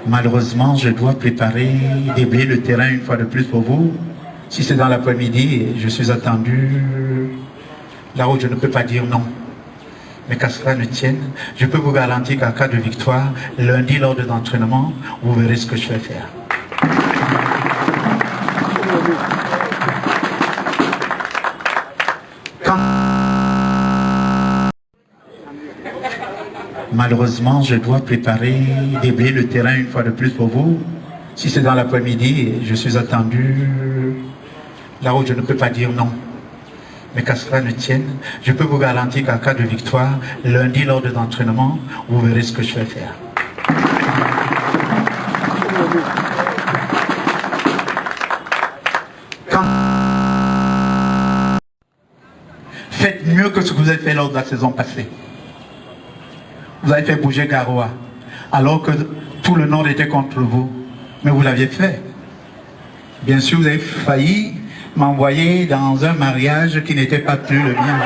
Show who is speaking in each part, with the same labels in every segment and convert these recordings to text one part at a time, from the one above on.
Speaker 1: Malheureusement, je dois préparer, déblayer le terrain une fois de plus pour vous. Si c'est dans l'après-midi, je suis attendu là où je ne peux pas dire non. Mais qu'à cela ne tienne, je peux vous garantir qu'en cas de victoire, lundi lors de l'entraînement, vous verrez ce que je vais faire. Malheureusement, je dois préparer, déblayer le terrain une fois de plus pour vous. Si c'est dans l'après-midi, je suis attendu là où je ne peux pas dire non. Mais qu'à cela ne tienne, je peux vous garantir qu'en cas de victoire, lundi lors de l'entraînement, vous verrez ce que je vais faire. Faites mieux que ce que vous avez fait lors de la saison passée. Vous avez fait bouger Garoua, alors que tout le Nord était contre vous. Mais vous l'aviez fait. Bien sûr, vous avez failli m'envoyer dans un mariage qui n'était pas plus le mien.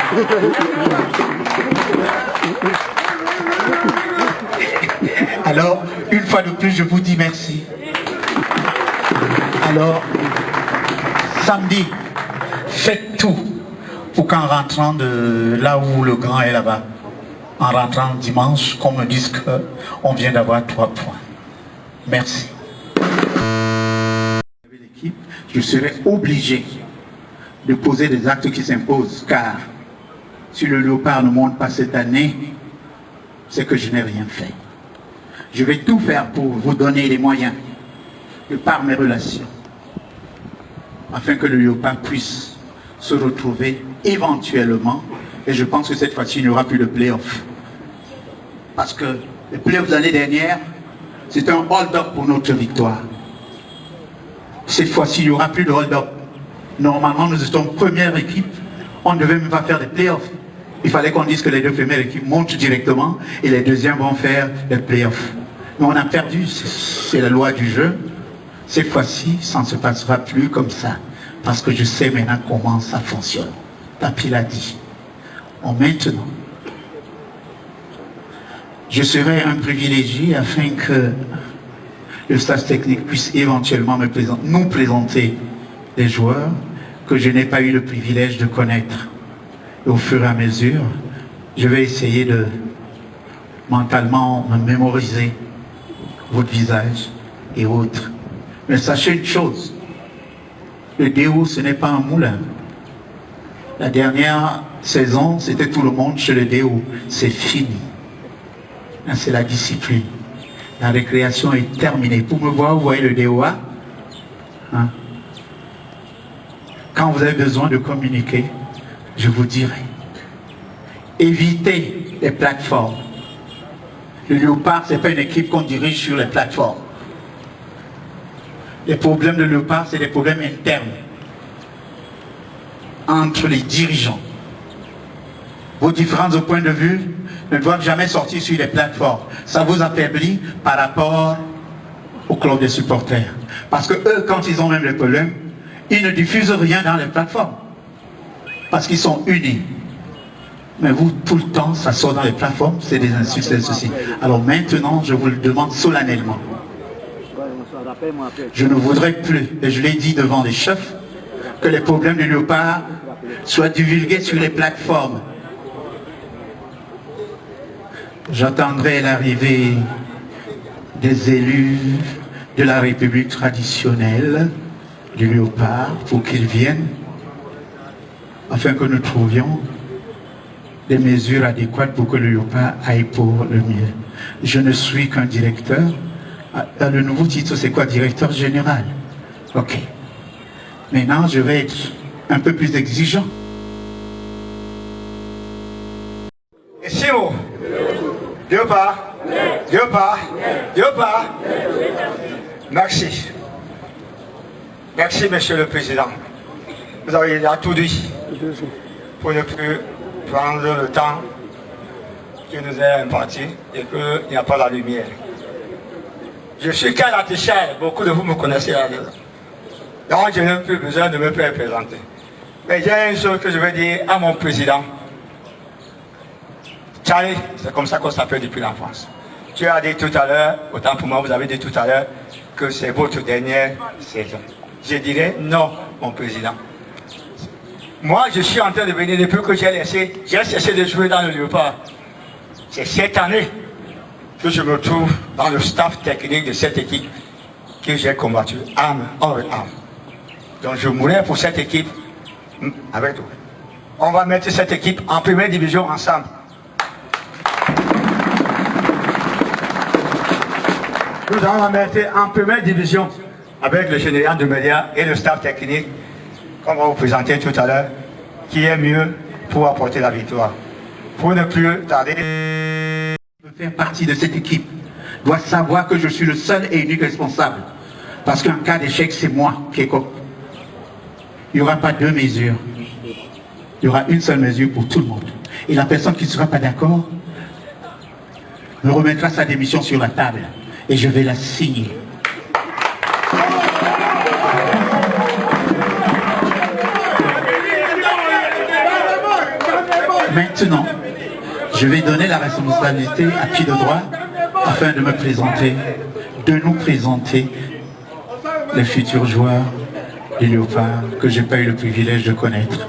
Speaker 1: Alors, une fois de plus, je vous dis merci. Alors, samedi, faites tout pour qu'en rentrant de là où le grand est là-bas, en rentrant dimanche, qu'on me dise qu'on vient d'avoir 3 points. Merci. Je serai obligé de poser des actes qui s'imposent, car si le Léopard ne monte pas cette année, c'est que je n'ai rien fait. Je vais tout faire pour vous donner les moyens, de par mes relations, afin que le Léopard puisse se retrouver éventuellement, et je pense que cette fois-ci, il n'y aura plus de play-off. Parce que les play-offs de l'année dernière, c'est un hold-up pour notre victoire. Cette fois-ci, il n'y aura plus de hold-up. Normalement, nous étions première équipe. On ne devait même pas faire des play-offs. Il fallait qu'on dise que les 2 premières équipes montent directement et les deuxièmes vont faire des play-offs. Mais on a perdu, c'est la loi du jeu. Cette fois-ci, ça ne se passera plus comme ça. Parce que je sais maintenant comment ça fonctionne. Papi l'a dit. Maintenant, je serai un privilégié afin que le staff technique puisse éventuellement nous présenter des joueurs que je n'ai pas eu le privilège de connaître. Et au fur et à mesure, je vais essayer de mentalement me mémoriser votre visage et autres. Mais sachez une chose, le DO, ce n'est pas un moulin. La dernière saison, c'était tout le monde chez le DO. C'est fini. C'est la discipline. La récréation est terminée. Pour me voir, vous voyez le DOA. Hein? Quand vous avez besoin de communiquer, je vous dirai. Évitez les plateformes. Le Léopard, ce n'est pas une équipe qu'on dirige sur les plateformes. Les problèmes de Léopard, c'est des problèmes internes entre les dirigeants. Vos différences de point de vue ne doivent jamais sortir sur les plateformes. Ça vous affaiblit par rapport au club des supporters. Parce que eux, quand ils ont même les problèmes, ils ne diffusent rien dans les plateformes. Parce qu'ils sont unis. Mais vous, tout le temps, ça sort dans les plateformes, c'est des insultes, c'est ceci. Alors maintenant, je vous le demande solennellement. Je ne voudrais plus, et je l'ai dit devant les chefs, que les problèmes du Léopard soient divulgués sur les plateformes. J'attendrai l'arrivée des élus de la République traditionnelle du Léopard pour qu'ils viennent afin que nous trouvions des mesures adéquates pour que le Léopard aille pour le mieux. Je ne suis qu'un directeur. Le nouveau titre, c'est quoi? Directeur général. Ok. Maintenant, je vais être un peu plus exigeant.
Speaker 2: Et si vous Léopard, Léopard, Léopard. Merci. Merci, Monsieur le Président. Vous avez tout dit pour ne plus prendre le temps qui nous est imparti et qu'il n'y a pas la lumière. Je suis Karl Atichel, beaucoup de vous me connaissez là. Donc je n'ai plus besoin de me faire présenter. Mais il y a une chose que je veux dire à mon président. Charlie, c'est comme ça qu'on s'appelle depuis l'enfance. tu as dit tout à l'heure, autant pour moi, vous avez dit tout à l'heure, que c'est votre dernière saison. Je dirais non, mon président. Moi, je suis en train de venir depuis que j'ai cessé de jouer dans le Léopard. C'est cette année que je me trouve dans le staff technique de cette équipe que j'ai combattu arme hors arme. Donc je mourrai pour cette équipe avec vous. On va mettre cette équipe en première division ensemble. Nous allons la mettre en première division avec le général de médias et le staff technique qu'on va vous présenter tout à l'heure, qui est mieux pour apporter la victoire. Pour ne plus tarder.
Speaker 1: Faire partie de cette équipe doit savoir que je suis le seul et unique responsable. Parce qu'en cas d'échec, c'est moi qui est comme. Il n'y aura pas deux mesures. Il y aura une seule mesure pour tout le monde. Et la personne qui ne sera pas d'accord me remettra sa démission sur la table. Et je vais la signer. Maintenant, je vais donner la responsabilité à qui de droit afin de me présenter, de nous présenter les futurs joueurs du Léopard que je n'ai pas eu le privilège de connaître.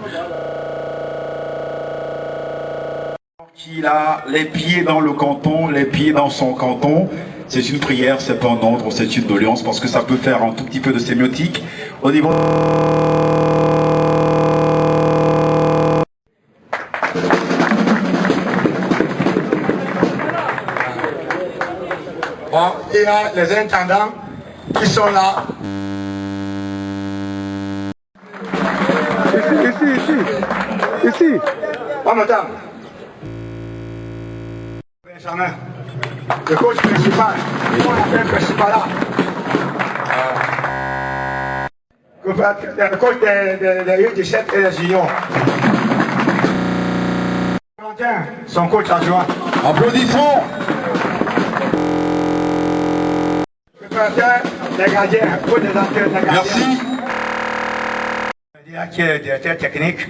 Speaker 3: Il a les pieds dans le canton, les pieds dans son canton. C'est une prière, c'est pas un ordre, c'est une doléance parce que ça peut faire un tout petit peu de sémiotique au niveau.
Speaker 2: Bon, il y a les intendants qui sont là. Ici. Oh, madame. Benjamin, le coach principal, moi l'appelle principal là. Le coach des U17 et des juniors. Valentin, son coach adjoint.
Speaker 3: Applaudissons.
Speaker 2: Les gardiens, pour des entraîneurs, les gardiens.
Speaker 3: Merci.
Speaker 2: Qui est directeur technique,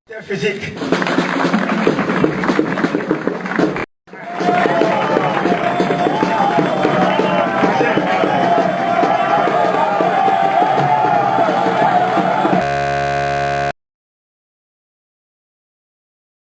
Speaker 2: directeur physique.